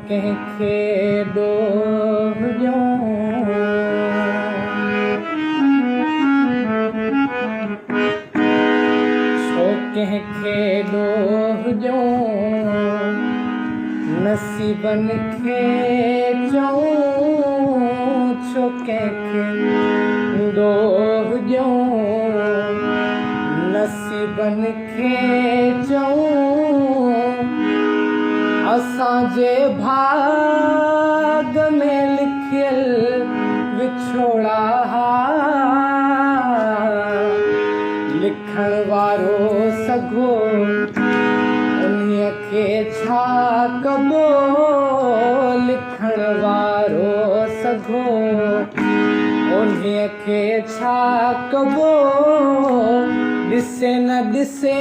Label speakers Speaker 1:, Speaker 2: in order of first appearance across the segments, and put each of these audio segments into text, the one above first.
Speaker 1: कंहिंखे ॾोह ॾियूं छो कंहिंखे ॾोह ॾियूं नसीबनि खे चऊं छो कंहिंखे ॾोह ॾियूं नसीबनि खे चऊं असांजे भाग में लिखियल विछोड़ा लिखण वारो सघो उन्हीअ खे छा कबो लिखण वारो सघो उन्हीअ खे छा कबो ॾिसे न ॾिसे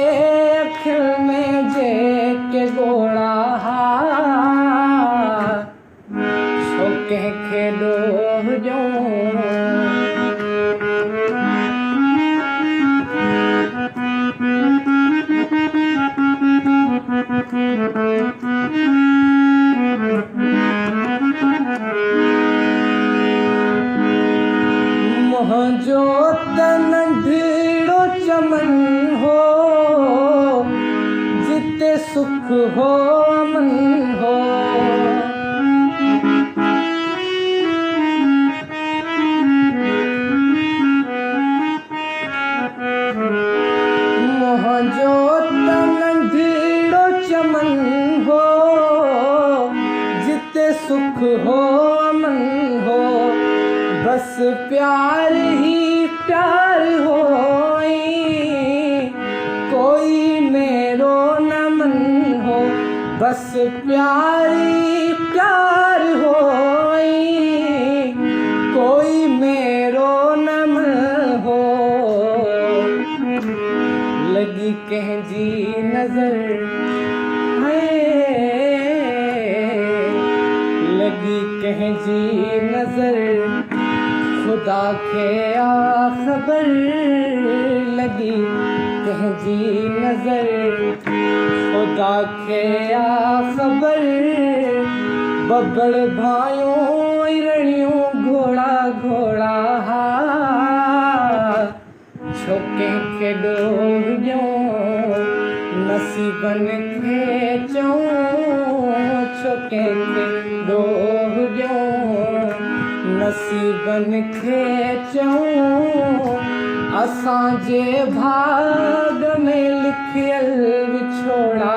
Speaker 1: अखियुनि में जेके ॻोड़ा छो कंहिंखे ॾोह ॾियूं मुंहिंजो त नंढड़ो चमन हो जिते सुख हो अमन हो मुंहिंजो त नंढड़ो चमन हो जिते सुख हो अमन हो बस प्यार ही प्यार होई कोई मेरो न मन हो बस प्यार ही प्यार होई कोई मेरो न मन हो लगी कंहिंजी नज़र है लगी कंहिंजी नज़र खुदा खे आ ख़बर लगी कंहिंजी नज़र खुदा खे आ ख़बर बबड़ भाइयों रड़ियूं घोड़ा घोड़ा छो कंहिंखे ॾोह ॾियूं नसीबनि खे चऊं छो कंहिंखे ॾोह ॾियूं नसीबनि खे चऊं असांजे भाग में लिखियल विछोड़ा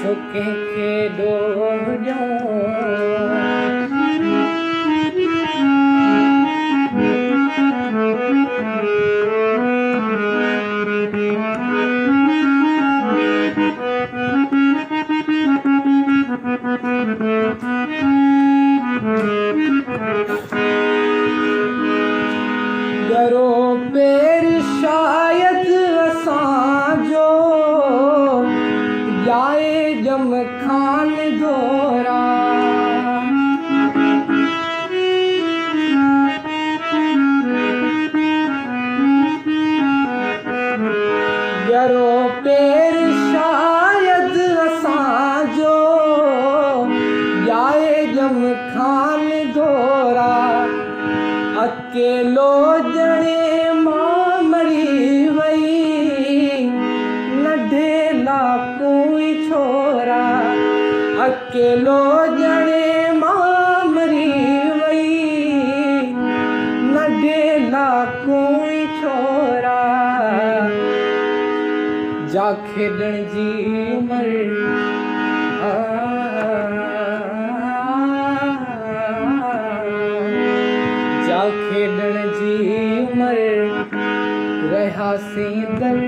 Speaker 1: छो कंहिंखे ॾोह ॾियूं गरो पेर शायद असांजो जाए जम खान दोरा गरो पेर शायद असांजो जाए जम खान दोरा अकेलो ॼणे मां मरी वई न ढेला कोई छोरा अकेलो ॼणे मां मरी वई न ढेला कोई छोरा जा खेॾण जी उमिरि जा खेॾण जी उमिरि रहियासीं दर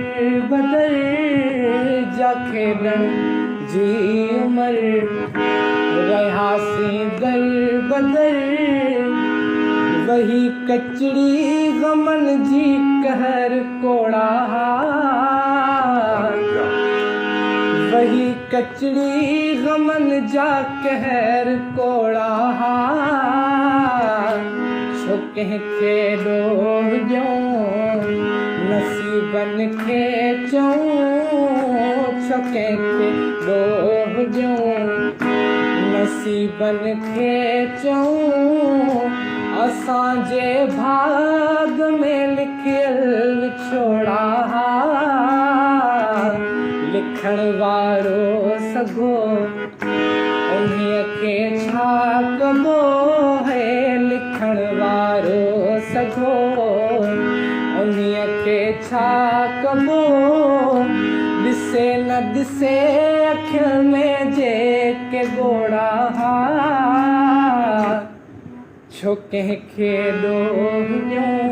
Speaker 1: बदर जा खेॾण जी उमिरि रहियासीं दर बदर वही कचड़ी ग़मनि जी कहर कोड़ा वही कचड़ी ग़मनि जा कहर कोड़ा छो कंहिंखे ॾोह ॾियूं नसीबनि खे चऊं छो कंहिंखे ॾोह हुजूं नसीबन खे चऊं असांजे भाग में लिखियल विछोड़ा लिखण वारो सघो उन्हीअ खे छा कबो है लिखण वारो सघो उन्हीअ खे छा कबो ॾिसे न ॾिसे अखियुनि में जेके ॻोड़ा छो कंहिंखे ॾोह ॾियूं